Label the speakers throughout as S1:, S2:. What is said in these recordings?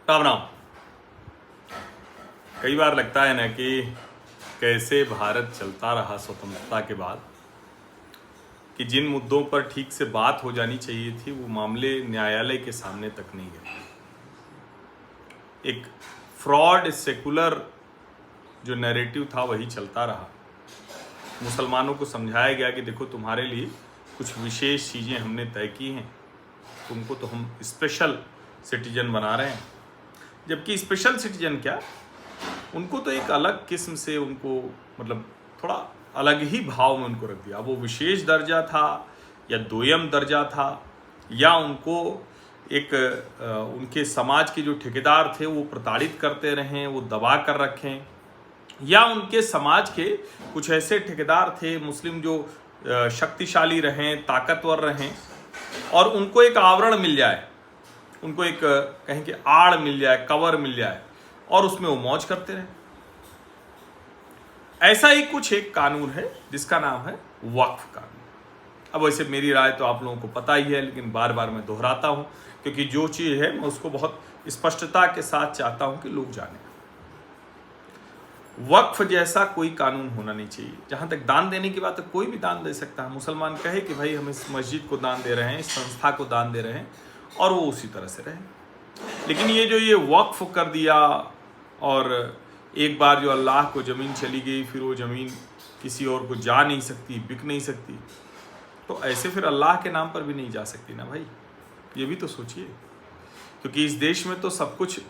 S1: राम राम। कई बार लगता है ना कि कैसे भारत चलता रहा स्वतंत्रता के बाद, कि जिन मुद्दों पर ठीक से बात हो जानी चाहिए थी वो मामले न्यायालय के सामने तक नहीं गए। एक फ्रॉड सेकुलर जो नैरेटिव था वही चलता रहा। मुसलमानों को समझाया गया कि देखो तुम्हारे लिए कुछ विशेष चीज़ें हमने तय की हैं, तुमको तो हम स्पेशल सिटीजन बना रहे हैं। जबकि स्पेशल सिटीजन क्या, उनको तो एक अलग किस्म से उनको मतलब थोड़ा अलग ही भाव में उनको रख दिया। वो विशेष दर्जा था या दोयम दर्जा था, या उनको एक उनके समाज के जो ठेकेदार थे वो प्रताड़ित करते रहें, वो दबा कर रखें, या उनके समाज के कुछ ऐसे ठेकेदार थे मुस्लिम जो शक्तिशाली रहें, ताकतवर रहें, और उनको एक आवरण मिल जाए, उनको एक कहें कि आड़ मिल जाए, कवर मिल जाए, और उसमें वो मौज करते रहे। ऐसा ही कुछ एक कानून है जिसका नाम है वक्फ कानून। अब वैसे मेरी राय तो आप लोगों को पता ही है, लेकिन बार बार मैं दोहराता हूं क्योंकि जो चीज़ है मैं उसको बहुत स्पष्टता के साथ चाहता हूं कि लोग जाने। वक्फ जैसा कोई कानून होना नहीं चाहिए। जहां तक दान देने की बात है, कोई भी दान दे सकता है। मुसलमान कहे कि भाई हम इस मस्जिद को दान दे रहे हैं, इस संस्था को दान दे रहे हैं, और वो उसी तरह से रहे। लेकिन ये वक्फ कर दिया, और एक बार जो अल्लाह को ज़मीन चली गई, फिर वो ज़मीन किसी और को जा नहीं सकती, बिक नहीं सकती, तो ऐसे फिर अल्लाह के नाम पर भी नहीं जा सकती ना भाई। ये भी तो सोचिए, क्योंकि इस देश में तो सब कुछ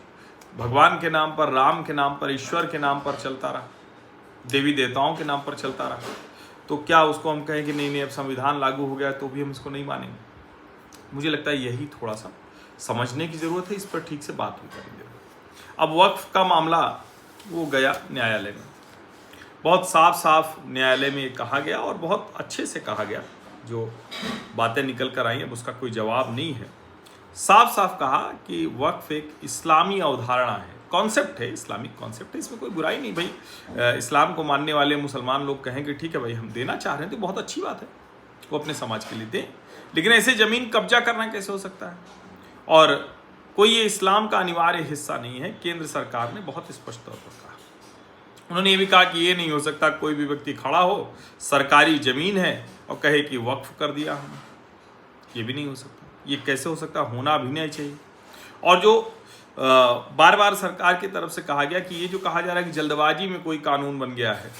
S1: भगवान के नाम पर, राम के नाम पर, ईश्वर के नाम पर चलता रहा, देवी देवताओं के नाम पर चलता रहा। तो क्या उसको हम कहें कि नहीं अब संविधान लागू हो गया तो भी हम इसको नहीं मानेंगे? मुझे लगता है यही थोड़ा सा समझने की ज़रूरत है, इस पर ठीक से बात भी करेंगे। अब वक्फ का मामला वो गया न्यायालय में, बहुत साफ साफ न्यायालय में कहा गया, और बहुत अच्छे से कहा गया। जो बातें निकल कर आई अब उसका कोई जवाब नहीं है। साफ साफ कहा कि वक्फ एक इस्लामी अवधारणा है, कॉन्सेप्ट है, इस्लामिक कॉन्सेप्ट है, इसमें कोई बुराई नहीं भाई। इस्लाम को मानने वाले मुसलमान लोग कहें कि ठीक है भाई हम देना चाह रहे हैं तो बहुत अच्छी बात है, वो अपने समाज के लिए दें, लेकिन ऐसे ज़मीन कब्जा करना कैसे हो सकता है? और कोई ये इस्लाम का अनिवार्य हिस्सा नहीं है। केंद्र सरकार ने बहुत स्पष्ट तौर पर कहा। उन्होंने ये भी कहा कि ये नहीं हो सकता कोई भी व्यक्ति खड़ा हो, सरकारी ज़मीन है, और कहे कि वक्फ कर दिया हमने। ये भी नहीं हो सकता। ये कैसे हो सकता? होना भी नहीं चाहिए। और जो बार बार सरकार की तरफ से कहा गया कि ये जो कहा जा रहा है कि जल्दबाजी में कोई कानून बन गया है,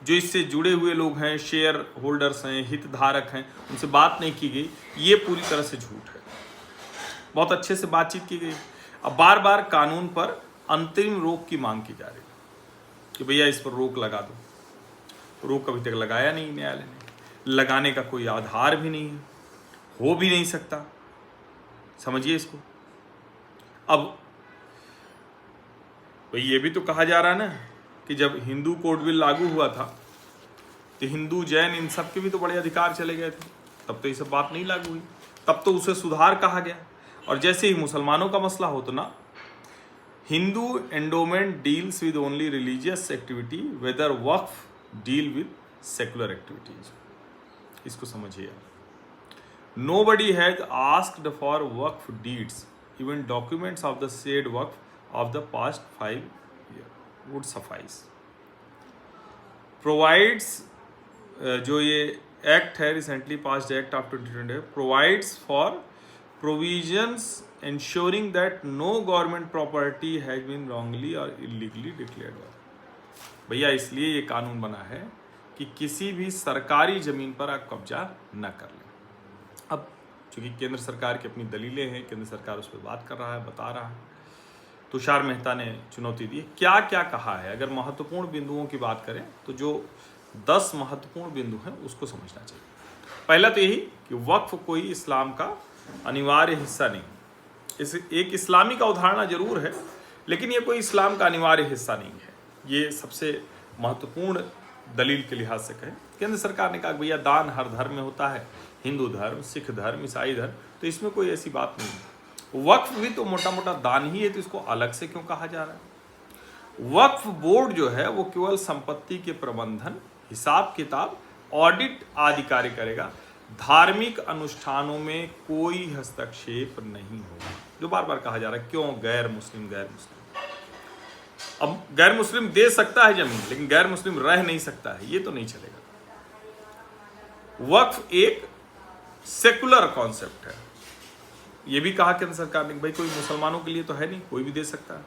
S1: जो इससे जुड़े हुए लोग हैं, शेयर होल्डर्स हैं, हितधारक हैं, उनसे बात नहीं की गई, ये पूरी तरह से झूठ है। बहुत अच्छे से बातचीत की गई। अब बार बार कानून पर अंतरिम रोक की मांग की जा रही है कि भैया इस पर रोक लगा दो। रोक अभी तक लगाया नहीं न्यायालय ने, लगाने का कोई आधार भी नहीं है, हो भी नहीं सकता। समझिए इसको। अब भाई ये भी तो कहा जा रहा है ना कि जब हिंदू कोड बिल लागू हुआ था तो हिंदू, जैन, इन सब के भी तो बड़े अधिकार चले गए थे, तब तो ये सब बात नहीं लागू हुई, तब तो उसे सुधार कहा गया। और जैसे ही मुसलमानों का मसला हो तो ना, Hindu endowment deals with only religious activity whether waqf deal with secular activities. इसको समझिए। Nobody has asked for waqf deeds. Even documents of the said waqf of the past 5 years would suffice. Provides जो ये एक्ट है, recently passed act of 2020, provides for provisions ensuring that no government property has been wrongly or illegally declared. भैया इसलिए ये कानून बना है कि किसी भी सरकारी ज़मीन पर आप कब्जा न कर लें। अब चूंकि केंद्र सरकार की अपनी दलीलें हैं, केंद्र सरकार उस पर बात कर रहा है, बता रहा है। तुषार मेहता ने चुनौती दी, क्या क्या कहा है। अगर महत्वपूर्ण बिंदुओं की बात करें तो जो 10 महत्वपूर्ण बिंदु हैं उसको समझना चाहिए। पहला तो यही कि वक्फ कोई इस्लाम का अनिवार्य हिस्सा नहीं। इस एक इस्लामिक अवधारणा जरूर है, लेकिन ये कोई इस्लाम का अनिवार्य हिस्सा नहीं है। ये सबसे महत्वपूर्ण दलील के लिहाज से कहें। केंद्र सरकार ने कहा भैया दान हर धर्म में होता है, हिंदू धर्म, सिख धर्म, ईसाई धर्म, तो इसमें कोई ऐसी बात नहीं है। वक्फ भी तो मोटा मोटा दान ही है, तो इसको अलग से क्यों कहा जा रहा है? वक्फ बोर्ड जो है वो केवल संपत्ति के प्रबंधन, हिसाब किताब, ऑडिट आदि कार्य करेगा। धार्मिक अनुष्ठानों में कोई हस्तक्षेप नहीं होगा। जो बार बार कहा जा रहा है, क्यों गैर मुस्लिम गैर मुस्लिम। अब गैर मुस्लिम दे सकता है जमीन, लेकिन गैर मुस्लिम रह नहीं सकता है, ये तो नहीं चलेगा। वक्फ एक सेकुलर कॉन्सेप्ट है। ये भी कहा केंद्र सरकार ने, भाई कोई मुसलमानों के लिए तो है नहीं, कोई भी दे सकता है।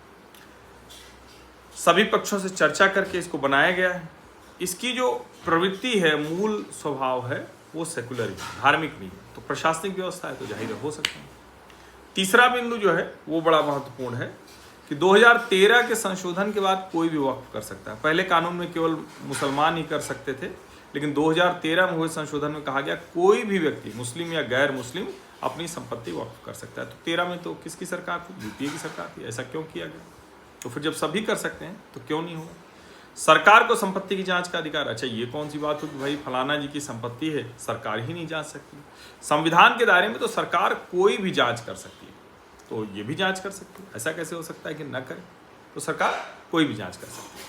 S1: सभी पक्षों से चर्चा करके इसको बनाया गया है। इसकी जो प्रवृत्ति है, मूल स्वभाव है, वो सेकुलर ही, धार्मिक नहीं है। तो प्रशासनिक व्यवस्था है तो जाहिर हो सकते हैं। तीसरा बिंदु जो है वो बड़ा महत्वपूर्ण है कि 2013 के संशोधन के बाद कोई भी वक्फ कर सकता है। पहले कानून में केवल मुसलमान ही कर सकते थे, लेकिन 2013 में हुए संशोधन में कहा गया कोई भी व्यक्ति, मुस्लिम या गैर मुस्लिम, अपनी संपत्ति वक्फ कर सकता है। तो 13 में तो किसकी सरकार थी? यूपीए की सरकार थी। ऐसा क्यों किया गया? तो फिर जब सभी कर सकते हैं तो क्यों नहीं होगा? सरकार को संपत्ति की जांच का अधिकार। अच्छा, ये कौन सी बात हो कि भाई फलाना जी की संपत्ति है, सरकार ही नहीं जांच सकती? संविधान के दायरे में तो सरकार कोई भी जांच कर सकती है, तो ये भी जांच कर सकती है। ऐसा कैसे हो सकता है कि न करे? तो सरकार कोई भी जांच कर सकती है।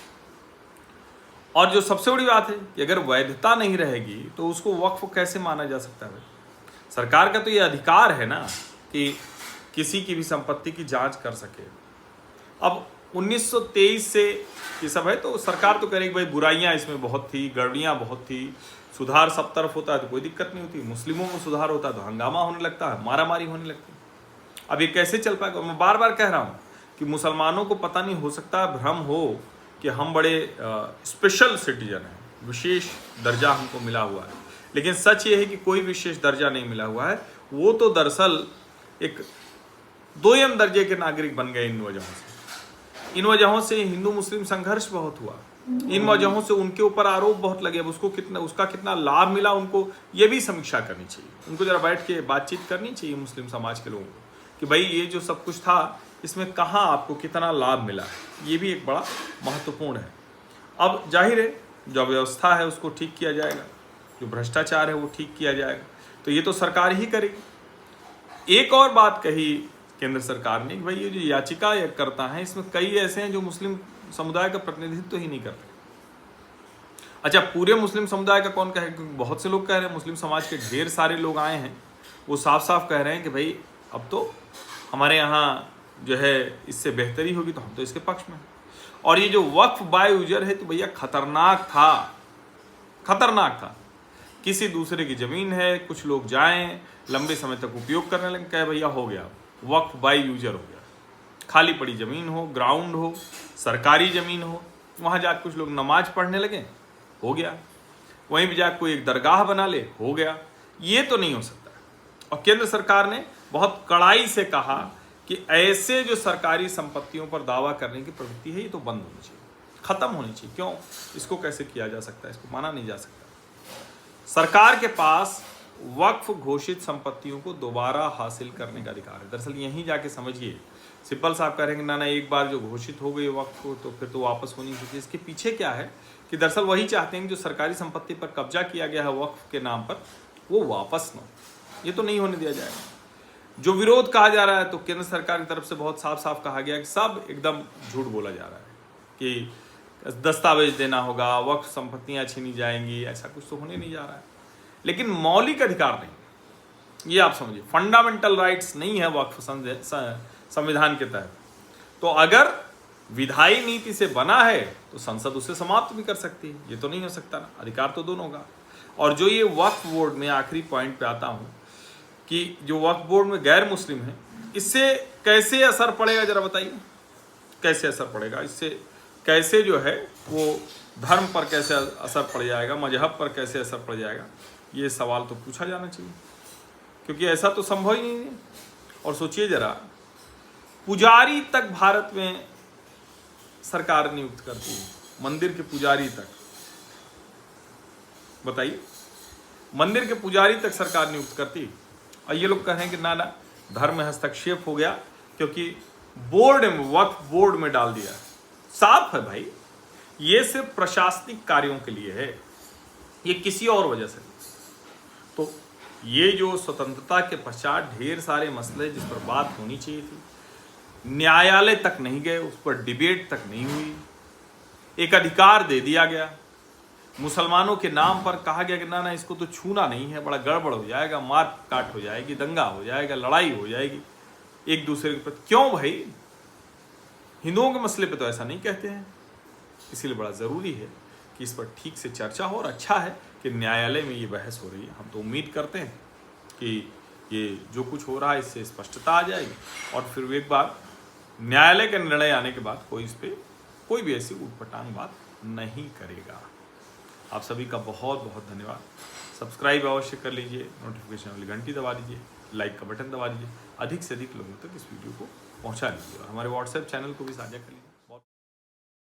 S1: और जो सबसे बड़ी बात है कि अगर वैधता नहीं रहेगी तो उसको वक्फ कैसे माना जा सकता है? सरकार का तो ये अधिकार है ना कि किसी की भी संपत्ति की जांच कर सके। अब 1923 से ये सब है, तो सरकार तो कह रही भाई बुराइयां इसमें बहुत थी, गड़बड़ियां बहुत थी, सुधार सब तरफ होता है तो कोई दिक्कत नहीं होती। मुस्लिमों में सुधार होता है तो हंगामा होने लगता है, मारामारी होने लगती है। अब ये कैसे चल पाएगा? मैं बार बार कह रहा हूँ कि मुसलमानों को पता नहीं, हो सकता है भ्रम हो कि हम बड़े स्पेशल सिटीजन हैं, विशेष दर्जा हमको मिला हुआ है, लेकिन सच ये है कि कोई विशेष दर्जा नहीं मिला हुआ है। वो तो दरअसल एक दोयम दर्जे के नागरिक बन गए इन वजहों से। इन वजहों से हिंदू मुस्लिम संघर्ष बहुत हुआ, इन वजहों से उनके ऊपर आरोप बहुत लगे। अब उसका कितना लाभ मिला, उनको ये भी समीक्षा करनी चाहिए। उनको जरा बैठ के बातचीत करनी चाहिए मुस्लिम समाज के लोगों को कि भाई ये जो सब कुछ था इसमें कहाँ आपको कितना लाभ मिला, ये भी एक बड़ा महत्वपूर्ण है। अब जाहिर है जो व्यवस्था है उसको ठीक किया जाएगा, जो भ्रष्टाचार है वो ठीक किया जाएगा, तो ये तो सरकार ही करेगी। एक और बात कही केंद्र सरकार ने कि भाई ये जो याचिका करता है इसमें कई ऐसे हैं जो मुस्लिम समुदाय का प्रतिनिधित्व ही नहीं करते। अच्छा, पूरे मुस्लिम समुदाय का कौन कहे? क्योंकि बहुत से लोग कह रहे हैं, मुस्लिम समाज के ढेर सारे लोग आए हैं, वो साफ साफ कह रहे हैं कि भाई अब तो हमारे यहाँ जो है इससे बेहतरी होगी, तो हम तो इसके पक्ष में हैं। और ये जो वक्फ बाय यूजर है तो भैया खतरनाक था, खतरनाक था। किसी दूसरे की जमीन है, कुछ लोग जाएं लंबे समय तक उपयोग करने लगे, कहे भैया हो गया वक्फ बाय यूजर हो गया। खाली पड़ी जमीन हो, ग्राउंड हो, सरकारी जमीन हो, वहां जाकर कुछ लोग नमाज पढ़ने लगे, हो गया। वहीं भी जाकर कोई एक दरगाह बना ले, हो गया। ये तो नहीं हो सकता। और केंद्र सरकार ने बहुत कड़ाई से कहा कि ऐसे जो सरकारी संपत्तियों पर दावा करने की प्रवृत्ति है ये तो बंद होनी चाहिए, खत्म होनी चाहिए। क्यों? इसको कैसे किया जा सकता है? इसको माना नहीं जा सकता। सरकार के पास वक्फ घोषित संपत्तियों को दोबारा हासिल करने का अधिकार है। दरअसल यहीं जाके समझिए, सिब्बल साहब कह रहे हैं कि ना एक बार जो घोषित हो गई वक्फ को तो फिर तो वापस होनी चाहिए। इसके पीछे क्या है कि दरअसल वही चाहते हैं कि जो सरकारी संपत्ति पर कब्जा किया गया है वक्फ के नाम पर, वो वापस न, ये तो नहीं होने दिया जाएगा। जो विरोध कहा जा रहा है तो केंद्र सरकार की तरफ से बहुत साफ साफ कहा गया कि सब एकदम झूठ बोला जा रहा है कि दस्तावेज देना होगा, वक्फ संपत्तियां छीनी जाएंगी, ऐसा कुछ तो होने नहीं जा रहा है। लेकिन मौलिक अधिकार नहीं, ये आप समझिए, फंडामेंटल राइट्स नहीं है वक्फ संविधान के तहत। तो अगर विधायी नीति से बना है तो संसद उसे समाप्त भी कर सकती है, ये तो नहीं हो सकता ना। अधिकार तो दोनों का। और जो ये वक्फ बोर्ड में आखिरी पॉइंट पे आता हूं कि जो वक्फ बोर्ड में गैर मुस्लिम है, इससे कैसे असर पड़ेगा जरा बताइए, कैसे असर पड़ेगा? इससे कैसे जो है वो धर्म पर कैसे असर पड़ जाएगा, मजहब पर कैसे असर पड़ जाएगा, ये सवाल तो पूछा जाना चाहिए, क्योंकि ऐसा तो संभव ही नहीं है। और सोचिए जरा, पुजारी तक भारत में सरकार नियुक्त करती है, मंदिर के पुजारी तक, बताइए, मंदिर के पुजारी तक सरकार नियुक्त करती है। और ये लोग कह रहे हैं कि ना धर्म में हस्तक्षेप हो गया क्योंकि बोर्ड में, वक्फ बोर्ड में डाल दिया। साफ है भाई, ये सिर्फ प्रशासनिक कार्यों के लिए है, ये किसी और वजह से नहीं। तो ये जो स्वतंत्रता के पश्चात ढेर सारे मसले जिस पर बात होनी चाहिए थी, न्यायालय तक नहीं गए, उस पर डिबेट तक नहीं हुई, एक अधिकार दे दिया गया। मुसलमानों के नाम पर कहा गया कि ना इसको तो छूना नहीं है, बड़ा गड़बड़ हो जाएगा, मार काट हो जाएगी, दंगा हो जाएगा, लड़ाई हो जाएगी एक दूसरे के प्रति। क्यों भाई, हिंदुओं के मसले पे तो ऐसा नहीं कहते हैं। इसीलिए बड़ा ज़रूरी है कि इस पर ठीक से चर्चा हो, और अच्छा है कि न्यायालय में ये बहस हो रही है। हम तो उम्मीद करते हैं कि ये जो कुछ हो रहा है इससे स्पष्टता आ जाएगी, और फिर एक बार न्यायालय का निर्णय आने के बाद कोई इस पर कोई भी ऐसी ऊटपटांग बात नहीं करेगा। आप सभी का बहुत बहुत धन्यवाद। सब्सक्राइब अवश्य कर लीजिए, नोटिफिकेशन वाली घंटी दबा दीजिए, लाइक का बटन दबा दीजिए, अधिक से अधिक लोगों तक इस वीडियो को पहुंचा लीजिए, और हमारे व्हाट्सएप चैनल को भी साझा कर लीजिए।